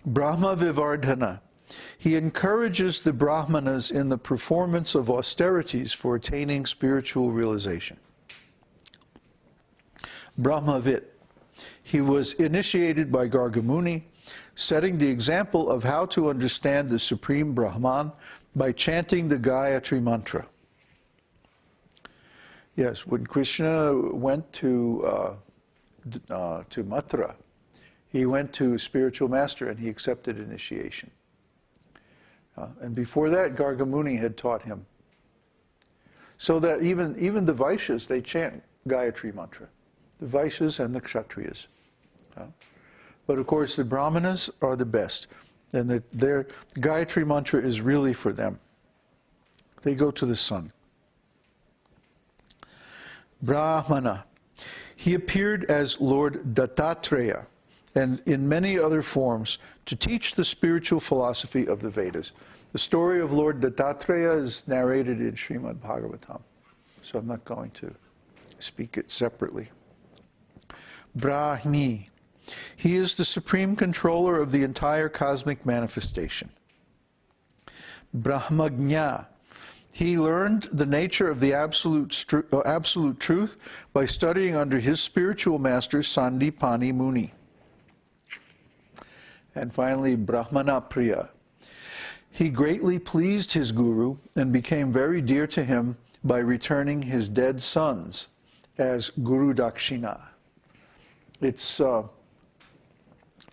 Brahma Vivardhana. He encourages the Brahmanas in the performance of austerities for attaining spiritual realization. Brahmavit. He was initiated by Gargamuni, setting the example of how to understand the Supreme Brahman by chanting the Gayatri Mantra. Yes, when Krishna went to Mathura, he went to a spiritual master and he accepted initiation. And before that, Gargamuni had taught him. So that even the Vaishyas, they chant Gayatri Mantra. The Vaishyas and the Kshatriyas. But of course, the Brahmanas are the best. And their Gayatri Mantra is really for them. They go to the sun. Brahmana. He appeared as Lord Dattatreya and in many other forms to teach the spiritual philosophy of the Vedas. The story of Lord Dattatreya is narrated in Śrīmad-Bhāgavatam, so I'm not going to speak it separately. Brahmi. He is the supreme controller of the entire cosmic manifestation. Brahmagnya. He learned the nature of the absolute truth by studying under his spiritual master, Sandipani Muni. And finally, Brahmana Priya. He greatly pleased his guru and became very dear to him by returning his dead sons as Guru Dakshina. It's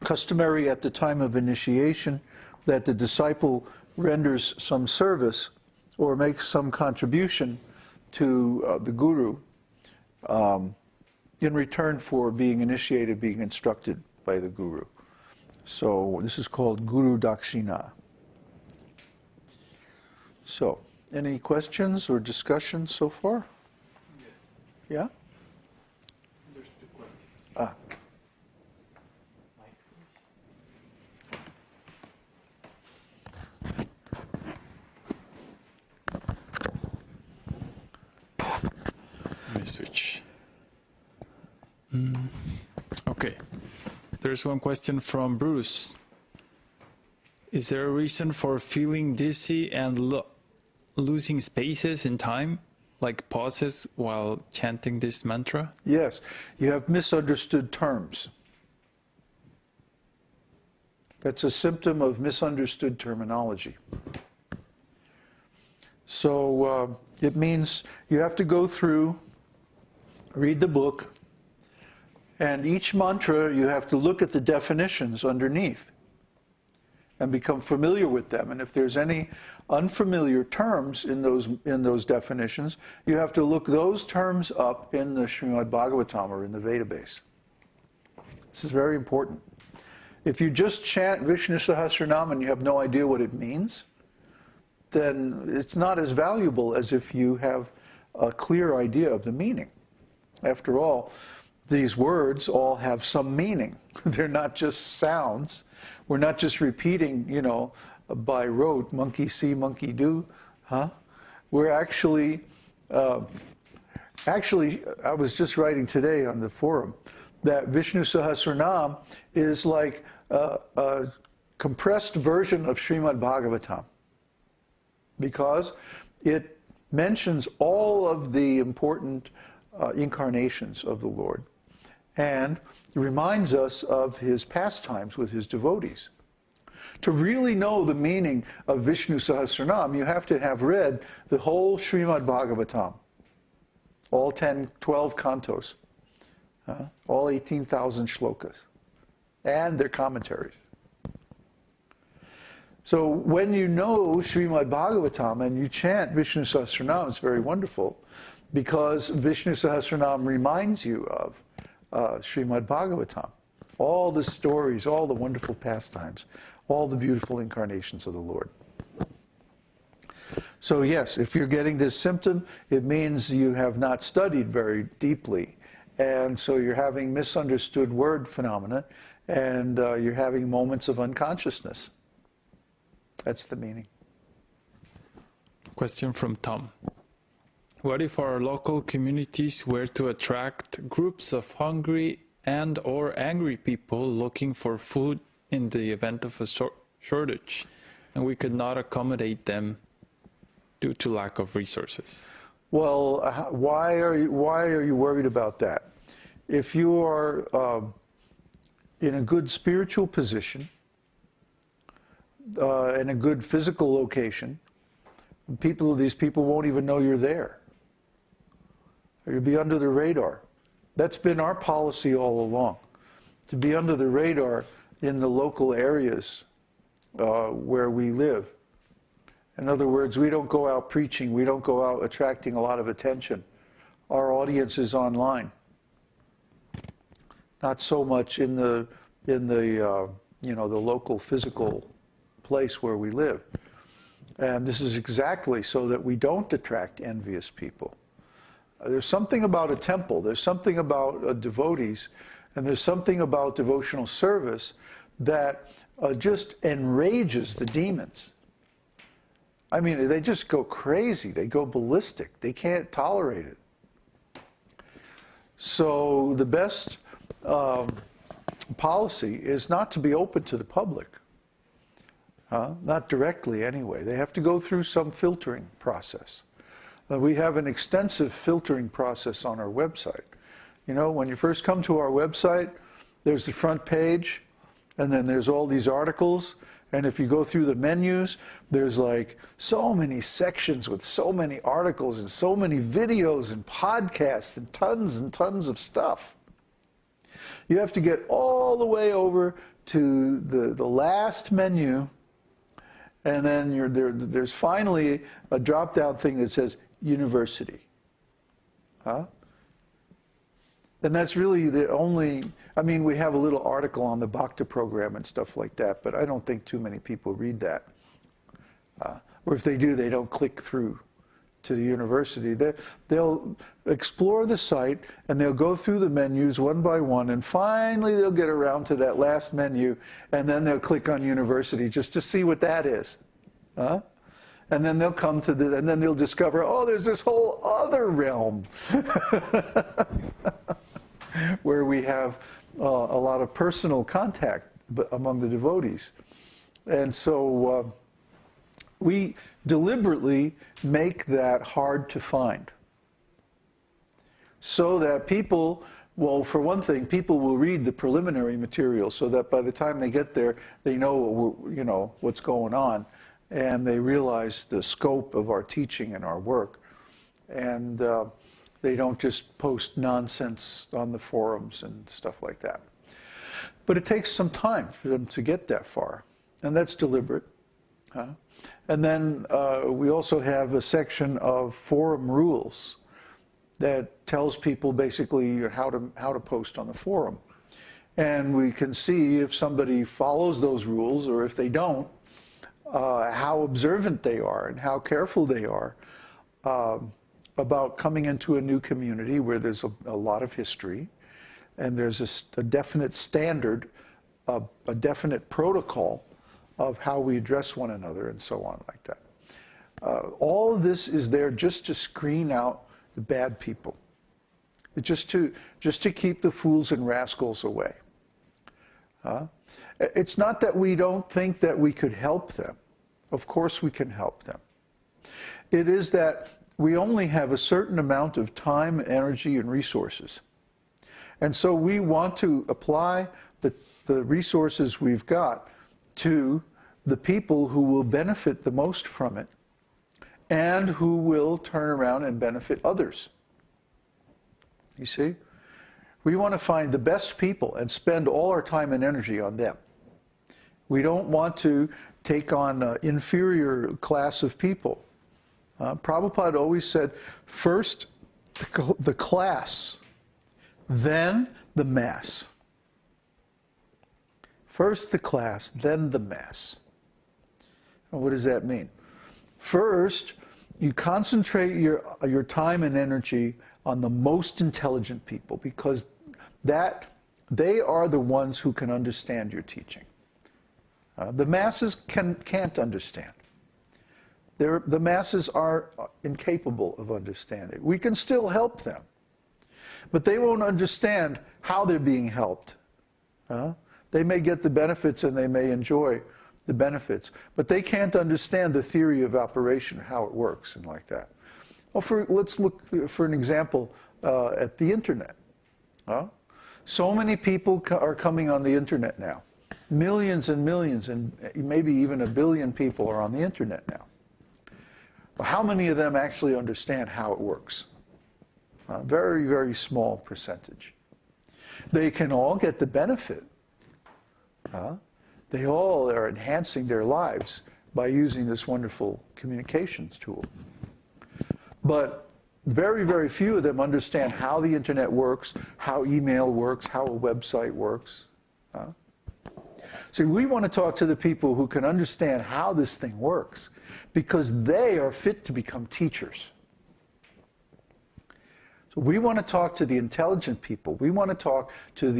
customary at the time of initiation that the disciple renders some service or makes some contribution to the guru in return for being initiated, being instructed by the guru. So this is called Guru Dakshina. So, any questions or discussions so far? Yes. Yeah? There's 2 questions. Ah. Let me switch. Okay. There's one question from Bruce. Is there a reason for feeling dizzy and losing spaces in time, like pauses while chanting this mantra? Yes, you have misunderstood terms. That's a symptom of misunderstood terminology. So it means you have to go through, read the book, and each mantra you have to look at the definitions underneath and become familiar with them. And if there's any unfamiliar terms in those definitions, you have to look those terms up in the Śrīmad-Bhāgavatam or in the Vedabase. This is very important. If you just chant Vishnu Sahasranam and you have no idea what it means, then it's not as valuable as if you have a clear idea of the meaning. After all, these words all have some meaning. They're not just sounds. We're not just repeating, by rote, monkey see, monkey do, huh? We're actually, I was just writing today on the forum that Vishnu Sahasranam is like a compressed version of Śrīmad-Bhāgavatam because it mentions all of the important incarnations of the Lord and reminds us of his pastimes with his devotees. To really know the meaning of Vishnu Sahasranam, you have to have read the whole Śrīmad-Bhāgavatam, all 12 cantos, all 18,000 shlokas, and their commentaries. So when you know Śrīmad-Bhāgavatam and you chant Vishnu Sahasranam, it's very wonderful because Vishnu Sahasranam reminds you of Śrīmad-Bhāgavatam. All the stories, all the wonderful pastimes, all the beautiful incarnations of the Lord. So yes, if you're getting this symptom, it means you have not studied very deeply. And so you're having misunderstood word phenomena, and you're having moments of unconsciousness. That's the meaning. Question from Tom. What if our local communities were to attract groups of hungry and or angry people looking for food in the event of a shortage, and we could not accommodate them due to lack of resources. Well, why are you worried about that? If you are in a good spiritual position, in a good physical location, these people won't even know you're there. You'll be under the radar. That's been our policy all along, to be under the radar in the local areas where we live. In other words, we don't go out preaching, we don't go out attracting a lot of attention. Our audience is online. Not so much in the local physical place where we live. And this is exactly so that we don't attract envious people. There's something about a temple, there's something about devotees, and there's something about devotional service that just enrages the demons. I mean, they just go crazy, they go ballistic, they can't tolerate it. So the best policy is not to be open to the public. Not directly anyway. They have to go through some filtering process. We have an extensive filtering process on our website. You know, when you first come to our website, there's the front page, and then there's all these articles, and if you go through the menus, there's like so many sections with so many articles and so many videos and podcasts and tons of stuff. You have to get all the way over to the last menu, and then there's finally a drop-down thing that says University. And that's really the only, I mean, we have a little article on the Bhakta program and stuff like that, but I don't think too many people read that. Or if they do, they don't click through to the university. They'll explore the site and they'll go through the menus one by one, and finally they'll get around to that last menu, and then they'll click on university just to see what that is. And then they'll come to and then they'll discover, oh, there's this whole other realm where we have a lot of personal contact among the devotees. And so we deliberately make that hard to find, so that people, well, for one thing, people will read the preliminary material, so that by the time they get there, they know, you know, what's going on, and they realize the scope of our teaching and our work, and they don't just post nonsense on the forums and stuff like that. But it takes some time for them to get that far, and that's deliberate. And then we also have a section of forum rules that tells people basically how to post on the forum. And we can see if somebody follows those rules, or if they don't, how observant they are and how careful they are about coming into a new community where there's a lot of history, and there's a definite standard, a definite protocol of how we address one another, and so on like that. All of this is there just to screen out the bad people, just to keep the fools and rascals away. It's not that we don't think that we could help them. Of course we can help them. It is that we only have a certain amount of time, energy, and resources. And so we want to apply the resources we've got to the people who will benefit the most from it, and who will turn around and benefit others. You see? We want to find the best people and spend all our time and energy on them. We don't want to take on an inferior class of people. Prabhupada always said, first the class, then the mass. First the class, then the mass. And what does that mean? First, you concentrate your time and energy on the most intelligent people, because they are the ones who can understand your teaching. The masses can't understand. The masses are incapable of understanding. We can still help them. But they won't understand how they're being helped. They may get the benefits and they may enjoy the benefits, but they can't understand the theory of operation, how it works and like that. Well, let's look for an example at the internet. So many people are coming on the internet now. Millions and millions, and maybe even 1 billion people are on the internet now. Well, how many of them actually understand how it works? Very, very small percentage. They can all get the benefit. They all are enhancing their lives by using this wonderful communications tool. But very, very few of them understand how the internet works, how email works, how a website works. So we want to talk to the people who can understand how this thing works, because they are fit to become teachers. So we want to talk to the intelligent people. We want to talk to the